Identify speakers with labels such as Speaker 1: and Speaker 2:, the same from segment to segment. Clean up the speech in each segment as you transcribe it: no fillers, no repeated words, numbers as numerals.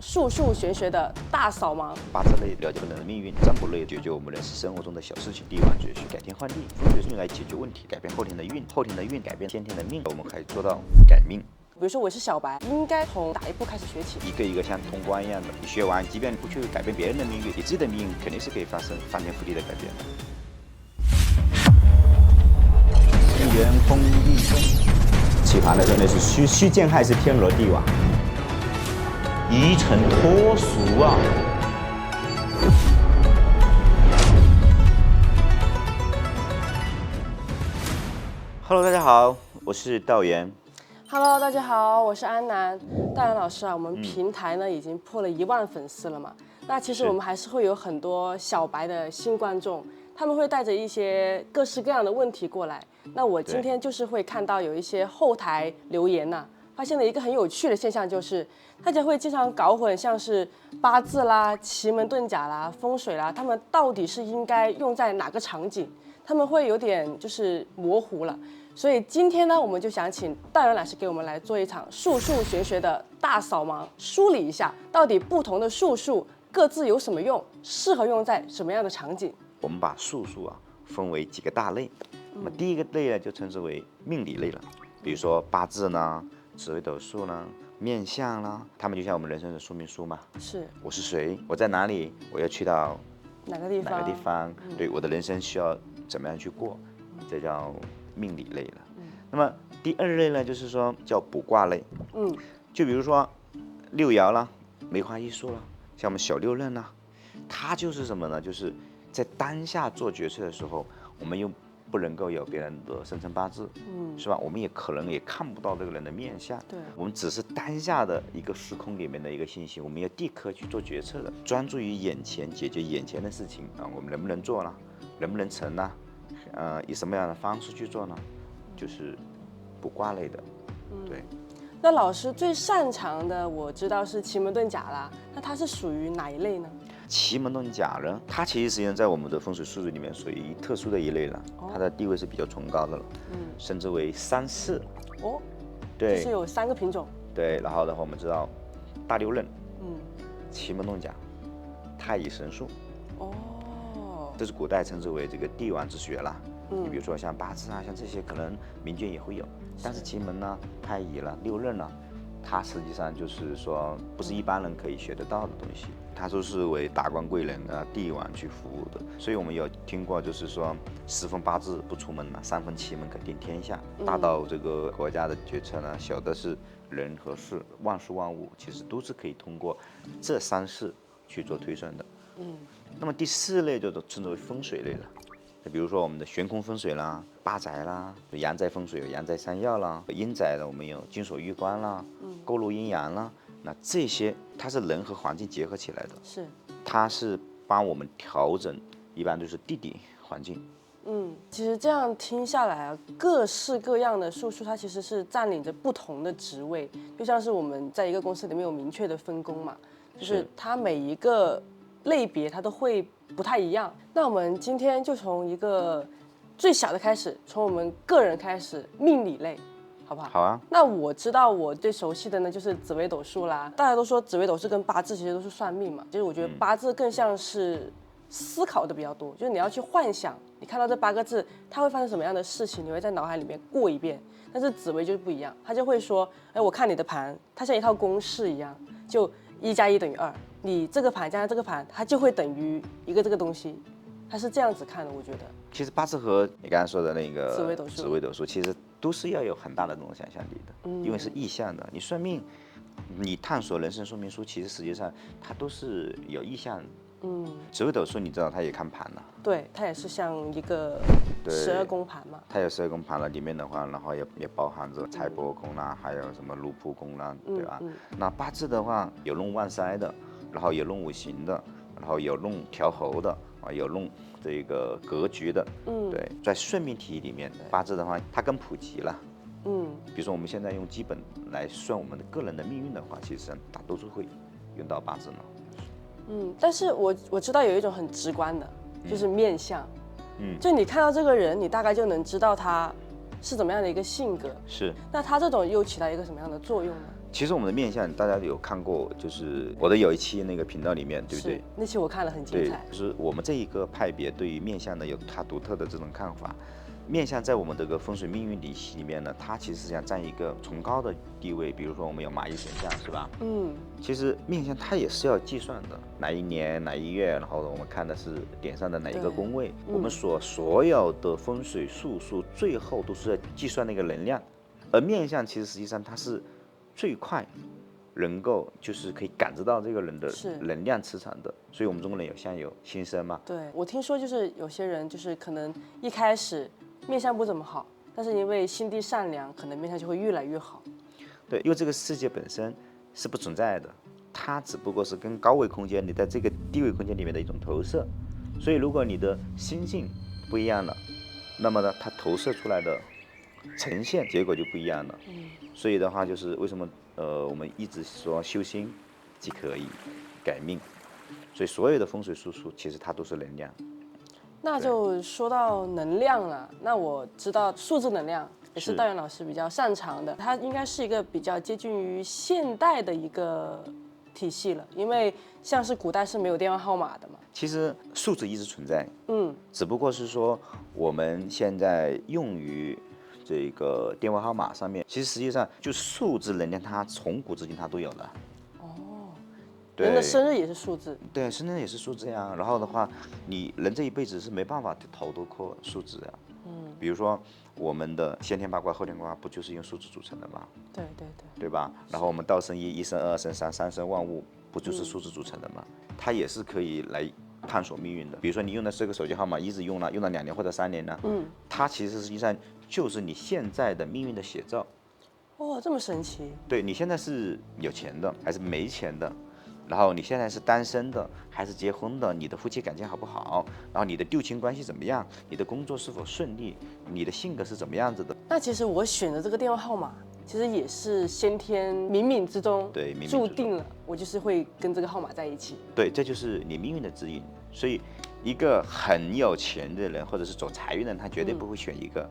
Speaker 1: 术数玄学的大扫盲。
Speaker 2: 八字类了解人的命运，占卜类解决我们人生活中的小事情。地王哲学改天换地，风水是用来解决问题，改变后天的运，后天的运改变先天的命，我们可以做到改命。
Speaker 1: 比如说我是小白，应该从哪一步开始学起？
Speaker 2: 一个一个像通关一样的，你学完，即便不去改变别人的命运，你自己的命运肯定是可以发生翻天覆地的改变的。
Speaker 3: 西元丰地中，起盘的真的是虚剑还是天罗地网，一尘脱俗啊！Hello，
Speaker 2: 大家好，我是道源。
Speaker 1: Hello， 大家好，我是安南。大然老师啊，我们平台呢已经破了1万粉丝了嘛？那其实我们还是会有很多小白的新观众，他们会带着一些各式各样的问题过来。那我今天就是会看到有一些后台留言呐，发现了一个很有趣的现象，就是大家会经常搞混，像是八字啦、奇门遁甲啦、风水啦，他们到底是应该用在哪个场景？他们会有点就是模糊了。所以今天呢，我们就想请道源老师给我们来做一场术数玄学的大扫盲，梳理一下到底不同的术数各自有什么用，适合用在什么样的场景。
Speaker 2: 我们把术数分为几个大类，那么第一个类呢就称之为命理类了，比如说八字呢、紫微斗数呢、面相啦，他们就像我们人生的说明书嘛。
Speaker 1: 是，
Speaker 2: 我是谁？我在哪里？我要去到
Speaker 1: 哪个地方？
Speaker 2: 对，我的人生需要怎么样去过？这叫命理类了。那么第二类呢，就是说叫卜卦类。就比如说六爻啦、梅花易数啦，像我们小六壬啦，它就是什么呢？就是在当下做决策的时候，我们又不能够有别人的生辰八字，是吧？我们也可能也看不到这个人的面相，
Speaker 1: 对，
Speaker 2: 我们只是当下的一个时空里面的一个信息，我们要立刻去做决策的，专注于眼前，解决眼前的事情啊，我们能不能做呢？能不能成呢？以什么样的方式去做呢？就是卜卦类的，对。
Speaker 1: 那老师最擅长的，我知道是奇门遁甲啦，那它是属于哪一类呢？
Speaker 2: 奇门遁甲呢，它其实实际上在我们的风水术数里面属于特殊的一类了，它的地位是比较崇高的了，称之为三式。
Speaker 1: 哦，
Speaker 2: 对，
Speaker 1: 就是有3个品种。
Speaker 2: 对，然后的话我们知道大六壬，奇门遁甲、太乙神术，这是古代称之为这个帝王之学啦。你比如说像八字啊，像这些可能民间也会有，但是奇门呢、太乙了、六壬呢，它实际上就是说不是一般人可以学得到的东西，它都是为达官贵人啊、帝王去服务的。所以我们有听过，就是说10分八字不出门嘛，3分奇门可定天下。大到这个国家的决策呢，小的是人和事，万事万物其实都是可以通过这3式去做推算的。那么第4类就称之为风水类了。比如说我们的悬空风水啦、八宅啦、阳宅风水有阳宅三要啦，阴宅的我们有金锁玉关啦、勾勒阴阳啦，那这些它是人和环境结合起来的，
Speaker 1: 是，
Speaker 2: 它是帮我们调整，一般都是地理环境。
Speaker 1: 其实这样听下来啊，各式各样的术数，它其实是占领着不同的职位，就像是我们在一个公司里面有明确的分工嘛，就是它每一个类别它都会不太一样。那我们今天就从一个最小的开始，从我们个人开始，命理类，好不好？
Speaker 2: 好啊。
Speaker 1: 那我知道我最熟悉的呢就是紫微斗数啦，大家都说紫微斗数跟八字其实都是算命嘛，其实我觉得八字更像是思考的比较多，就是你要去幻想，你看到这8个字，它会发生什么样的事情，你会在脑海里面过一遍。但是紫微就是不一样，它就会说，哎，我看你的盘，它像一套公式一样，就1加1等于2，你这个盘加上这个盘，它就会等于一个这个东西，它是这样子看的，我觉得。
Speaker 2: 其实八字和你刚才说的那个
Speaker 1: 紫微斗数
Speaker 2: 其实都是要有很大的这种想象力的，因为是意象的。你算命，你探索人生说明书，其实实际上它都是有意象的。紫微斗数你知道它也看盘了，
Speaker 1: 对，它也是像一个12宫盘嘛，
Speaker 2: 它有12宫盘了，里面的话，然后也包含着财帛宫啦，还有什么禄仆宫啦，对吧？那八字的话有弄旺衰的，然后有弄五行的，然后有弄调候的啊，有弄这个格局的，对，在算命题里面，八字的话它更普及了。比如说我们现在用基本来算我们的个人的命运的话，其实大多数会用到八字呢。
Speaker 1: 但是我知道有一种很直观的，就是面相，就你看到这个人，你大概就能知道他是怎么样的一个性格。
Speaker 2: 是。
Speaker 1: 那他这种又起到一个什么样的作用呢？
Speaker 2: 其实我们的面相大家有看过，就是我的有一期那个频道里面，对不对？
Speaker 1: 那期我看了很精彩。
Speaker 2: 对，就是我们这一个派别对于面相呢有它独特的这种看法。面相在我们这个风水命运体系里面呢，它其实想占一个崇高的地位。比如说我们有蚂蚁神相，是吧？其实面相它也是要计算的，哪一年哪一月，然后我们看的是点上的哪一个宫位。我们所有的风水术数最后都是要计算那个能量，而面相其实实际上它是最快能够就是可以感知到这个人的能量磁场的。所以我们中国人有相由心生嘛。
Speaker 1: 对，我听说就是有些人就是可能一开始面相不怎么好，但是因为心地善良，可能面相就会越来越好。
Speaker 2: 对，因为这个世界本身是不存在的，它只不过是跟高维空间你在这个低维空间里面的一种投射。所以如果你的心性不一样了，那么呢，它投射出来的呈现结果就不一样了。所以的话，就是为什么我们一直说修心即可以改命，所以所有的风水术数其实它都是能量。
Speaker 1: 那就说到能量了，那我知道数字能量也是道元老师比较擅长的，它应该是一个比较接近于现代的一个体系了，因为像是古代是没有电话号码的嘛。
Speaker 2: 其实数字一直存在，只不过是说我们现在用于这个电话号码上面，其实实际上就数字能量，它从古至今它都有的。
Speaker 1: 人的生日也是数字，
Speaker 2: 对，生日也是数字呀。然后的话，你人这一辈子是没办法逃脱过数字呀。比如说我们的先天八卦、后天八卦不就是用数字组成的吗？
Speaker 1: 对
Speaker 2: 吧？然后我们道生一，一生二，生三，三生万物，不就是数字组成的吗？它也是可以来探索命运的。比如说你用的这个手机号码一直用了2年或者3年呢，它其实实际上就是你现在的命运的写照。
Speaker 1: 这么神奇？
Speaker 2: 对，你现在是有钱的还是没钱的？然后你现在是单身的还是结婚的？你的夫妻感情好不好？然后你的六亲关系怎么样？你的工作是否顺利？你的性格是怎么样子的？
Speaker 1: 那其实我选的这个电话号码，其实也是先天冥冥之中注定了，我就是会跟这个号码在一起。
Speaker 2: 对，这就是你命运的指引。所以，一个很有钱的人或者是走财运的人，他绝对不会选一个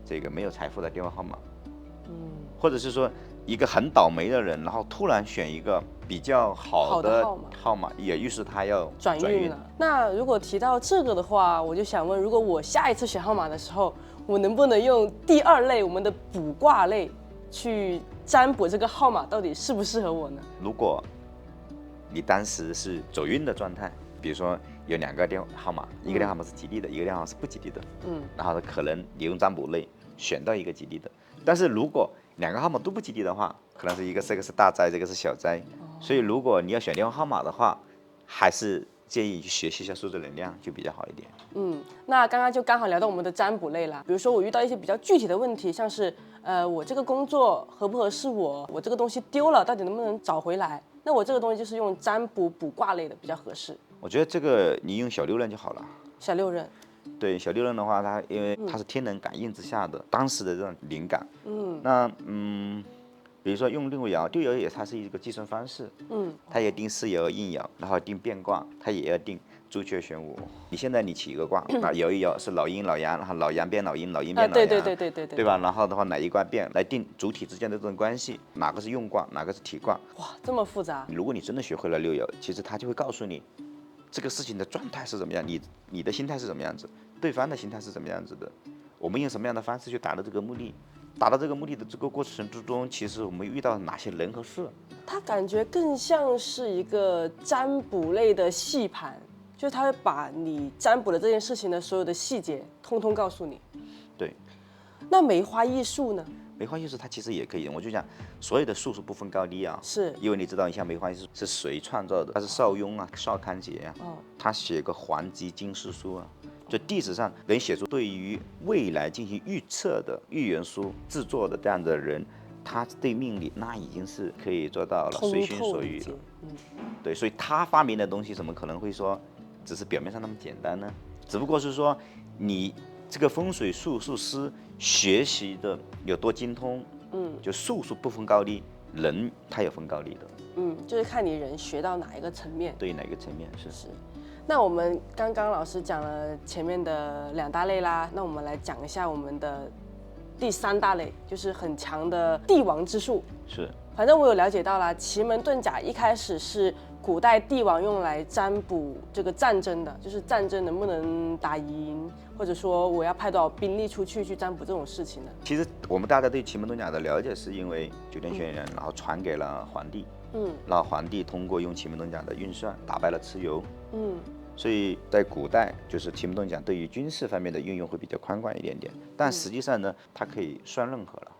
Speaker 2: 这个没有财富的电话号码。或者是说一个很倒霉的人，然后突然选一个比较好的号码，也预示他要
Speaker 1: 转运了。那如果提到这个的话，我就想问，如果我下一次选号码的时候，我能不能用第2类我们的卜卦类去占卜这个号码到底适不适合我呢？
Speaker 2: 如果你当时是走运的状态，比如说有2个电话号码，一个电话号码是吉利的，一个电话号码是不吉利的，然后可能你用占卜类选到一个吉利的。但是如果2个号码都不吉利的话，可能是这个是大灾，这个是小灾。所以如果你要选电话号码的话，还是建议去学习一下数字能量，就比较好一点。
Speaker 1: 那刚好聊到我们的占卜类啦，比如说我遇到一些比较具体的问题，像是我这个工作合不合适我这个东西丢了，到底能不能找回来？那我这个东西就是用占卜卜卦类的比较合适。
Speaker 2: 我觉得这个你用小6壬就好了。
Speaker 1: 小6壬。
Speaker 2: 对，小6壬的话，它因为它是天人感应之下的当时的这种灵感。那比如说用六爻也它是一个计算方式。它也定四爻应爻，然后定变卦，它也要定朱雀玄武。你现在你起一个卦，那爻一爻是老阴老阳，然后老阳变老阴，老阴变老阳，对吧？然后的话哪一卦变来定主体之间的这种关系，哪个是用卦，哪个是提卦。
Speaker 1: 哇，这么复杂！
Speaker 2: 如果你真的学会了六爻，其实它就会告诉你。这个事情的状态是怎么样？你的心态是怎么样子？对方的心态是怎么样子的？我们用什么样的方式去达到这个目的？达到这个目的的这个过程之中，其实我们遇到哪些人和事？
Speaker 1: 它感觉更像是一个占卜类的细盘，就是它会把你占卜的这件事情的所有的细节，通通告诉你。
Speaker 2: 对。
Speaker 1: 那梅花易数呢？
Speaker 2: 梅花易数它其实也可以，我就讲所有的术不分高低啊，
Speaker 1: 是
Speaker 2: 因为你知道，你像梅花易数是谁创造的？他是邵雍啊，邵康节啊，他写个《黄极经世书》啊，就历史上能写出对于未来进行预测的预言书制作的这样的人，他对命理那已经是可以做到了随心所欲了。对，所以他发明的东西怎么可能会说只是表面上那么简单呢？只不过是说你这个风水术数师学习的有多精通，就术数不分高低，人他有分高低的，
Speaker 1: 就是看你人学到哪一个层面，
Speaker 2: 对哪一个层面是。
Speaker 1: 那我们刚刚老师讲了前面的2大类啦，那我们来讲一下我们的第3大类，就是很强的帝王之术。
Speaker 2: 是。
Speaker 1: 反正我有了解到啦，奇门遁甲一开始是古代帝王用来占卜这个战争的，就是战争能不能打赢，或者说我要派多少兵力出去占卜这种事情的。
Speaker 2: 其实我们大家对奇门遁甲的了解，是因为九天玄人，然后传给了皇帝，然后皇帝通过用奇门遁甲的运算打败了蚩尤，所以在古代就是奇门遁甲对于军事方面的运用会比较宽广一点点，但实际上呢，它可以算任何了，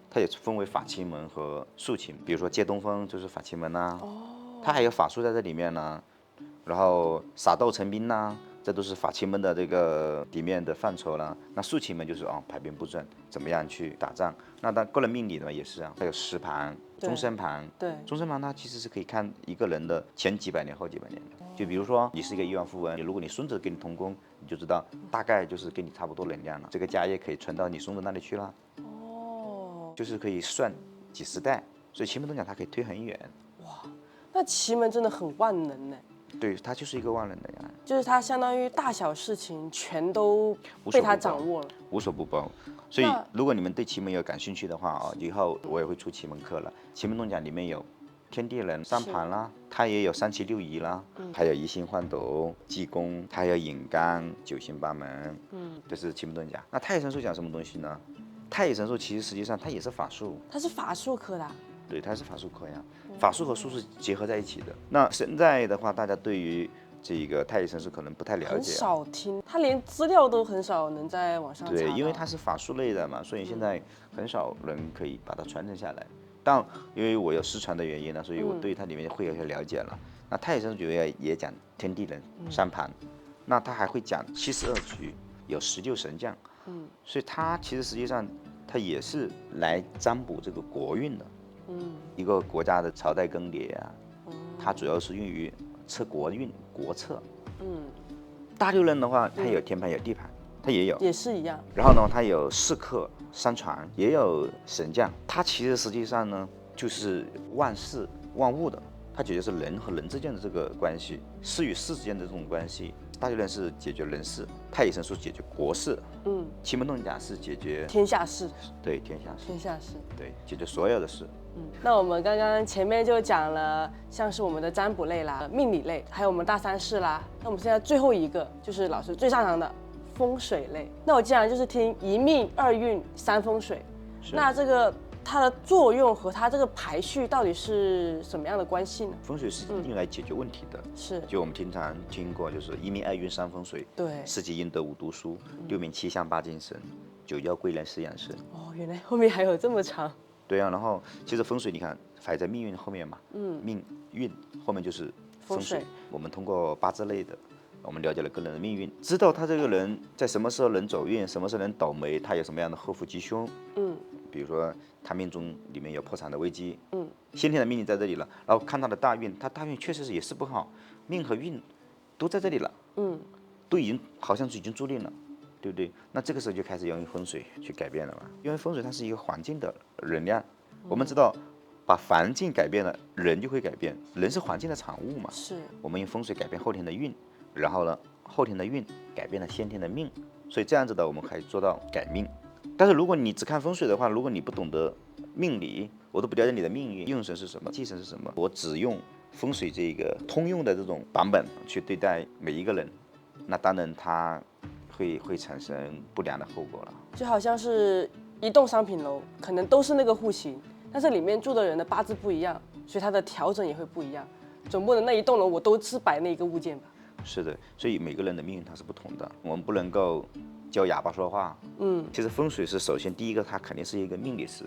Speaker 2: 它也分为法奇门和术奇门，比如说借东风就是法奇门呐，它还有法术在这里面呢，然后撒豆成兵呐，这都是法奇门的这个里面的范畴啦。那术奇门就是排兵布阵，怎么样去打仗。那当个人命理呢也是啊，还有时盘、终身盘。
Speaker 1: 对，
Speaker 2: 终身盘它其实是可以看一个人的前几百年、后几百年的。就比如说你是一个亿万富翁，如果你孙子给你同宫，你就知道大概就是跟你差不多能量了，这个家业可以传到你孙子那里去了。就是可以算几十代，所以奇门遁甲它可以推很远。
Speaker 1: 哇，那奇门真的很万能呢。
Speaker 2: 对，它就是一个万能的呀。
Speaker 1: 就是它相当于大小事情全都被它掌握了，
Speaker 2: 无所不包。所以如果你们对奇门有感兴趣的话啊，以后我也会出奇门课了。奇门遁甲里面有天地人、三盘啦，它也有三奇六仪啦，还有移星换斗、济公，它还有引干、九星八门，这是奇门遁甲。那太乙神术讲什么东西呢？太乙神术其实实际上它也是法术，
Speaker 1: 它是法术科的。
Speaker 2: 对，它是法术科呀，法术和术是结合在一起的。那现在的话，大家对于这个太乙神术可能不太了解，
Speaker 1: 很少听，它连资料都很少能在网上查到。
Speaker 2: 对，因为它是法术类的嘛，所以现在很少人可以把它传承下来。但因为我有失传的原因呢，所以我对它里面会有些了解了。那太乙神术主要也讲天地人、三盘，那它还会讲72局，有16神将。所以它其实实际上它也是来占卜这个国运的，一个国家的朝代更迭啊，它主要是用于测国运、国策。大六壬的话，它有天盘有地盘，它也有，
Speaker 1: 也是一样。
Speaker 2: 然后呢，它有4克、3传，也有神将。它其实实际上呢，就是万事万物的，它解决是人和人之间的这个关系，事与事之间的这种关系。大六壬是解决人事，太乙神术解决国事，奇门遁甲是解决
Speaker 1: 天下事，
Speaker 2: 对，天下事，
Speaker 1: 天下事，
Speaker 2: 对，解决所有的事。
Speaker 1: 那我们刚刚前面就讲了，像是我们的占卜类啦、命理类，还有我们大三式啦。那我们现在最后一个就是老师最擅长的风水类。那我既然就是听一命、2运、3风水，那这个它的作用和它这个排序到底是什么样的关系呢？
Speaker 2: 风水是用来解决问题的，
Speaker 1: 是。
Speaker 2: 就我们经常听过，就是一命、2运、3风水，
Speaker 1: 对
Speaker 2: 4积阴德、5读书、6命7相8敬神、9爻贵人10养生。
Speaker 1: 哦，原来后面还有这么长。
Speaker 2: 对啊，然后其实风水你看排在命运后面嘛，命运后面就是风水。我们通过八字类的，我们了解了个人的命运，知道他这个人在什么时候能走运，什么时候能倒霉，他有什么样的祸福吉凶。比如说他命中里面有破产的危机，先天的命运在这里了，然后看他的大运，他大运确实也是不好，命和运都在这里了，都已经好像是已经注定了。对不对？那这个时候就开始要用风水去改变了嘛，因为风水它是一个环境的能量，我们知道，把环境改变了，人就会改变，人是环境的产物嘛。
Speaker 1: 是。我
Speaker 2: 们用风水改变后天的运，然后呢，后天的运改变了先天的命，所以这样子的我们可以做到改命。但是如果你只看风水的话，如果你不懂得命理，我都不了解你的命运，用神是什么，忌神是什么，我只用风水这个通用的这种版本去对待每一个人，那当然他会产生不良的后果了。
Speaker 1: 就好像是一栋商品楼，可能都是那个户型，但是里面住的人的八字不一样，所以它的调整也会不一样。总不能那一栋楼我都是摆那一个物件吧？
Speaker 2: 是的，所以每个人的命运它是不同的，我们不能够教哑巴说话。其实风水是首先第一个，它肯定是一个命理师。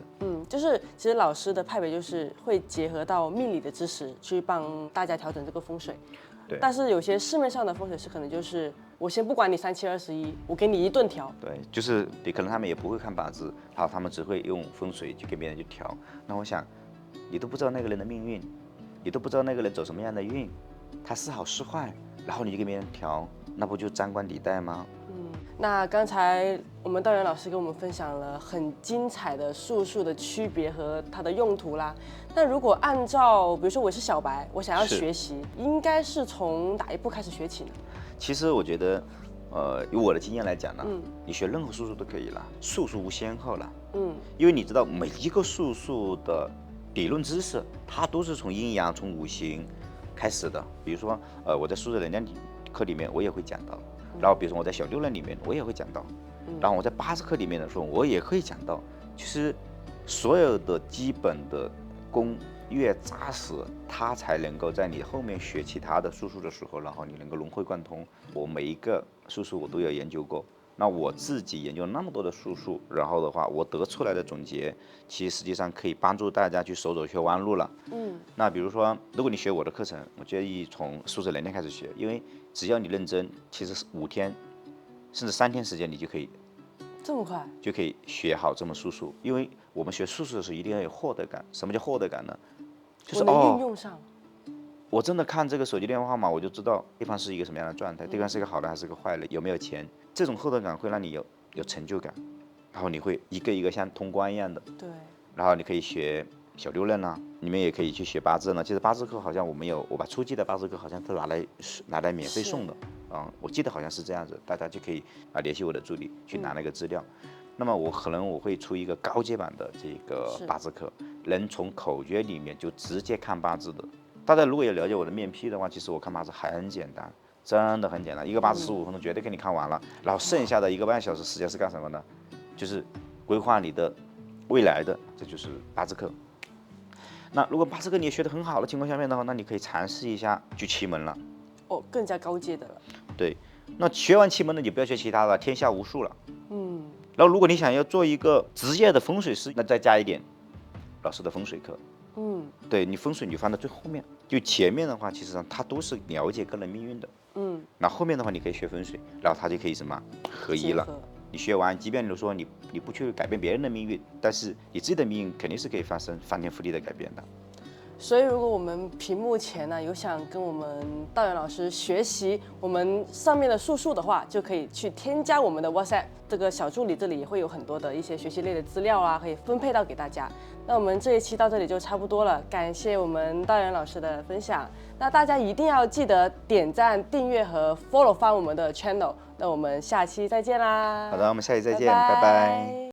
Speaker 1: 就是其实老师的派别就是会结合到命理的知识去帮大家调整这个风水。
Speaker 2: 对。
Speaker 1: 但是有些市面上的风水师可能就是我先不管你3721，我给你一顿调。
Speaker 2: 对，就是可能他们也不会看八字，然后他们只会用风水去跟别人去调。那我想，你都不知道那个人的命运，你都不知道那个人走什么样的运，他是好是坏，然后你就给别人调，那不就张冠李戴吗？
Speaker 1: 那刚才我们道元老师跟我们分享了很精彩的术数的区别和它的用途啦。那如果按照比如说我是小白，我想要学习，应该是从哪一步开始学起呢？
Speaker 2: 其实我觉得，以我的经验来讲呢，你学任何术数都可以了，术数无先后了。因为你知道每一个术数的理论知识，它都是从阴阳、从五行开始的。比如说，我在数字能量课里面我也会讲到，然后比如说我在小六论里面我也会讲到，然后我在八字课里面的时候我也会讲到。其实所有的基本的功越扎实，它才能够在你后面学其他的术数的时候，然后你能够融会贯通。我每一个术数我都有研究过。那我自己研究那么多的术数，然后的话，我得出来的总结，其实实际上可以帮助大家去少走些弯路了。那比如说，如果你学我的课程，我建议从数字能量开始学，因为只要你认真，其实是5天，甚至3天时间，你就可以
Speaker 1: 这么快
Speaker 2: 就可以学好这门术数。因为我们学术数的时候一定要有获得感。什么叫获得感呢？就是
Speaker 1: 我能运用上。
Speaker 2: 我真的看这个手机电话号码，我就知道对方是一个什么样的状态，对方是一个好人还是个坏人，有没有钱。这种获得感会让你有成就感，然后你会一个一个像通关一样的。
Speaker 1: 对。
Speaker 2: 然后你可以学小六论啊，你们也可以去学八字呢。其实八字课好像我把初级的八字课好像是拿来免费送的，我记得好像是这样子，大家就可以联系我的助理去拿那个资料。那么我会出一个高阶版的这个八字课，能从口诀里面就直接看八字的。大家如果也了解我的面批的话，其实我看八字很简单，真的很简单，一个八字15分钟绝对给你看完了。然后剩下的1个半小时时间是干什么呢？就是规划你的未来的，这就是八字课。那如果八字课你也学得很好的情况下面的话，那你可以尝试一下去奇门了。
Speaker 1: 更加高阶的了。
Speaker 2: 对，那学完奇门呢，你不要学其他的，天下无术了。然后如果你想要做一个职业的风水师，那再加一点老师的风水课。对，你风水你放在最后面，就前面的话，其实上它都是了解个人命运的。那后面的话你可以学风水，然后它就可以什么合一了。你学完，即便你说你不去改变别人的命运，但是你自己的命运肯定是可以发生翻天覆地的改变的。
Speaker 1: 所以，如果我们屏幕前呢有想跟我们道元老师学习我们上面的术数的话，就可以去添加我们的 WhatsApp 这个小助理，这里也会有很多的一些学习类的资料啊，可以分配到给大家。那我们这一期到这里就差不多了，感谢我们道元老师的分享。那大家一定要记得点赞、订阅和 follow 翻我们的 channel。那我们下期再见啦！
Speaker 2: 好的，我们下期再见，拜拜。